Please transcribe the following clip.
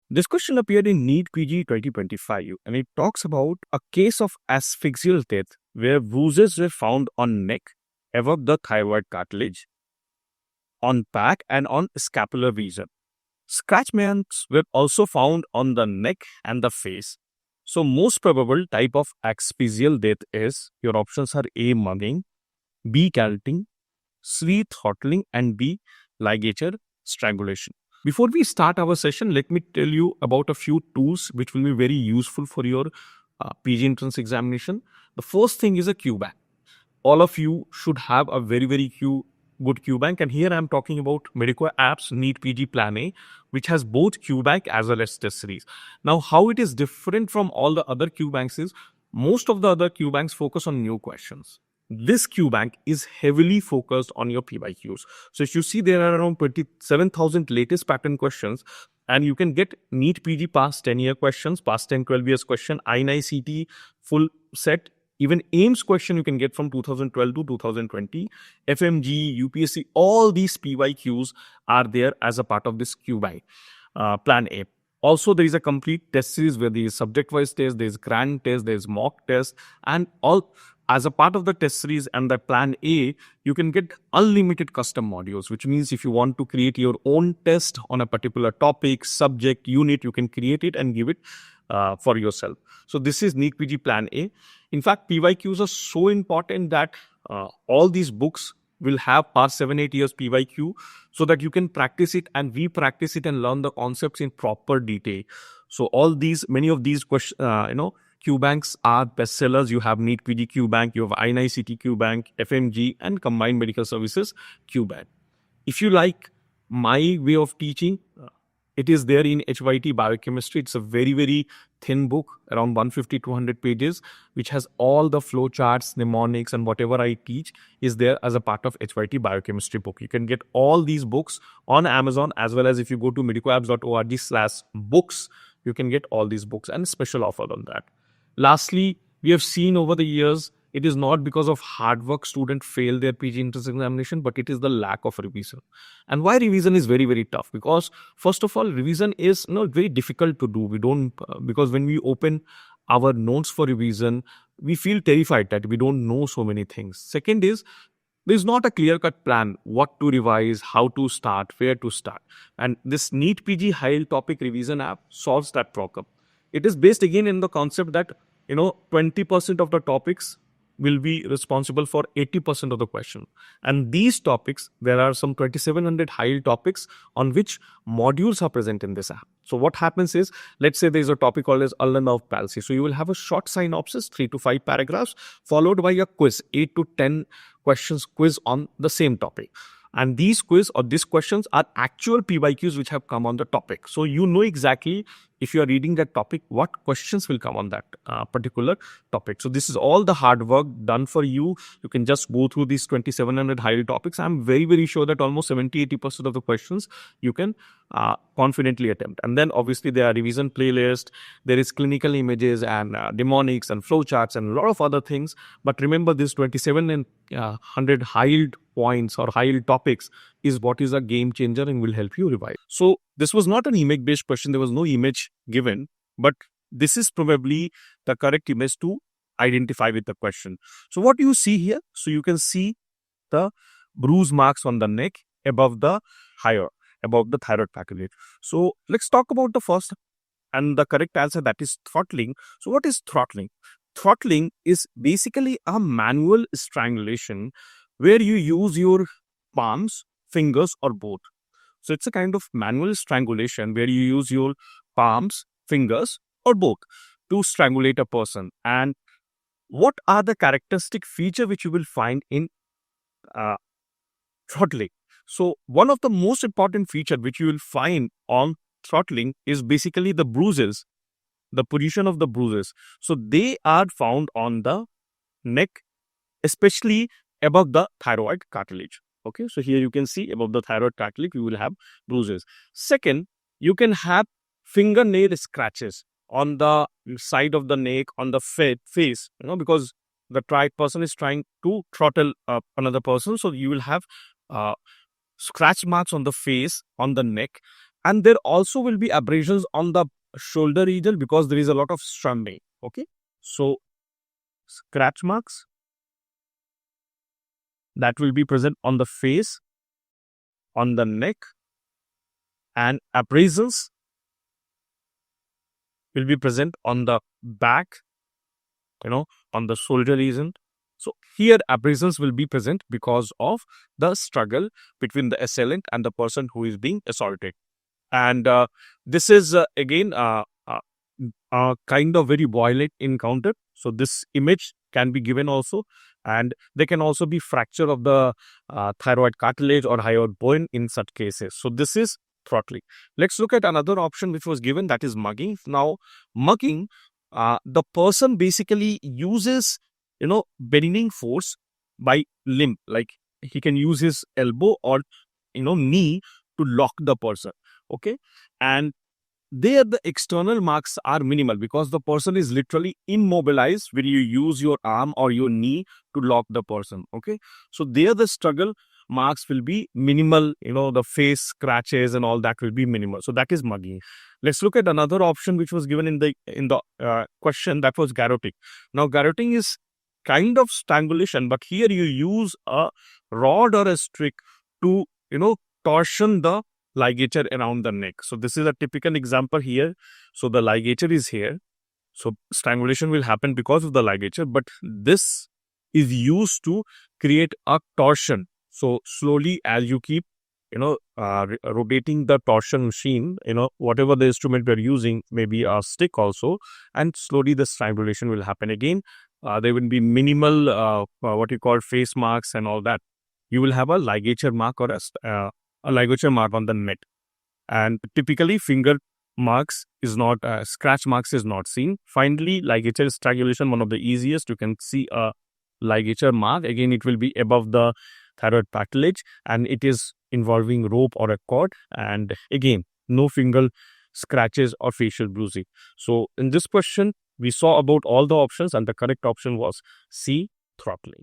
This question appeared in NEET PG 2025 and it talks about a case of asphyxial death where bruises were found on neck, above the thyroid cartilage, on back and on scapular region. Scratch marks were also found on the neck and the face. So most probable type of asphyxial death is, your options are A, mugging, B, garroting, C, throttling, and D, ligature strangulation. Before we start our session, let me tell you about a few tools which will be very useful for your PG entrance examination. The first thing is a Q bank. All of you should have a very good Q bank, and here I am talking about Medico apps NEET PG Plan A, which has both Q bank as well as test series. Now, how it is different from all the other Q banks is most of the other Q banks focus on new questions. This Q bank is heavily focused on your PYQs. So if you see, there are around 27,000 latest pattern questions, and you can get NEET PG past 10-year questions, past 10, 12 years question, INICET full set, even AIIMS question you can get from 2012 to 2020, FMGE, UPSC, all these PYQs are there as a part of this Q bank, Plan A. Also, there is a complete test series where there is subject-wise test, there is grand test, there is mock test, and all. As a part of the test series and the Plan A, you can get unlimited custom modules, which means if you want to create your own test on a particular topic, subject, unit, you can create it and give it for yourself. So this is NEET PG Plan A. In fact, PYQs are so important that all these books will have past 7-8 years PYQ so that you can practice it and re-practice it and learn the concepts in proper detail. So many of these questions, Q banks are bestsellers. You have NEET PG Q bank, you have INICET Q bank, FMG, and Combined Medical Services Q bank. If you like my way of teaching, it is there in HYT Biochemistry. It's a very thin book, around 150 to 200 pages, which has all the flow charts, mnemonics, and whatever I teach is there as a part of HYT Biochemistry book. You can get all these books on Amazon, as well as if you go to medicoapps.org/books, you can get all these books and special offer on that. Lastly, we have seen over the years, it is not because of hard work students fail their PG entrance examination, but it is the lack of revision. And why revision is very tough? Because first of all, revision is very difficult to do. We don't, because when we open our notes for revision, we feel terrified that we don't know so many things. Second is, there's not a clear-cut plan what to revise, how to start, where to start. And this NEET PG high-yield topic revision app solves that problem. It is based again in the concept that 20% of the topics will be responsible for 80% of the question. And these topics, there are some 2,700 high-yield topics on which modules are present in this app. So what happens is, let's say there's a topic called as ulnar nerve palsy. So you will have a short synopsis, 3 to 5 paragraphs, followed by a quiz, 8 to 10 questions quiz on the same topic. And these questions are actual PYQs which have come on the topic. So you know exactly, if you are reading that topic, what questions will come on that particular topic. So this is all the hard work done for you. You can just go through these 2,700 high-yield topics. I'm very sure that almost 70-80% of the questions you can confidently attempt. And then obviously there are revision playlist, there is clinical images and mnemonics and flowcharts and a lot of other things. But remember, this 2,700 high-yield points or high-yield topics is what is a game changer and will help you revise. So this was not an image-based question. There was no image given, but this is probably the correct image to identify with the question. So what do you see here? So you can see the bruise marks on the neck above the thyroid cartilage. So let's talk about the first and the correct answer, that is throttling. So what is throttling? Throttling is basically a manual strangulation where you use your palms, fingers, or both. So it's a kind of manual strangulation where you use your palms, fingers, or both to strangulate a person. And what are the characteristic features which you will find in throttling? So one of the most important feature which you will find on throttling is basically the bruises, the position of the bruises. So they are found on the neck, especially above the thyroid cartilage. Okay, so here you can see above the thyroid cartilage, you will have bruises. Second, you can have fingernail scratches on the side of the neck, on the face, because the person is trying to throttle another person. So you will have scratch marks on the face, on the neck. And there also will be abrasions on the shoulder region because there is a lot of strangling. Okay, so scratch marks that will be present on the face, on the neck, and abrasions will be present on the back, on the shoulder region. So here abrasions will be present because of the struggle between the assailant and the person who is being assaulted. And this is again a kind of very violent encounter. So this image can be given also, and there can also be fracture of the thyroid cartilage or hyoid bone in such cases. So this is throttling. Let's look at another option which was given, that is mugging. Now, mugging, the person basically uses, bending force by limb, like he can use his elbow or, knee to lock the person. Okay, and there the external marks are minimal because the person is literally immobilized when you use your arm or your knee to lock the person. Okay, so there the struggle marks will be minimal, the face scratches and all that will be minimal. So that is mugging. Let's look at another option which was given in the question, that was garroting. Now garroting is kind of strangulation, but here you use a rod or a stick to torsion the ligature around the neck. So this is a typical example here. So the ligature is here. So strangulation will happen because of the ligature, but this is used to create a torsion. So slowly, as you keep, rotating the torsion machine, whatever the instrument we're using, maybe a stick also, and slowly the strangulation will happen again. There will be minimal, what you call face marks and all that. You will have a ligature mark or a ligature mark on the neck, and typically finger marks is not scratch marks is not seen. Finally, ligature strangulation, one of the easiest. You can see a ligature mark. Again, it will be above the thyroid cartilage, and it is involving rope or a cord. And again, no finger scratches or facial bruising. So in this question, we saw about all the options, and the correct option was C, throttling.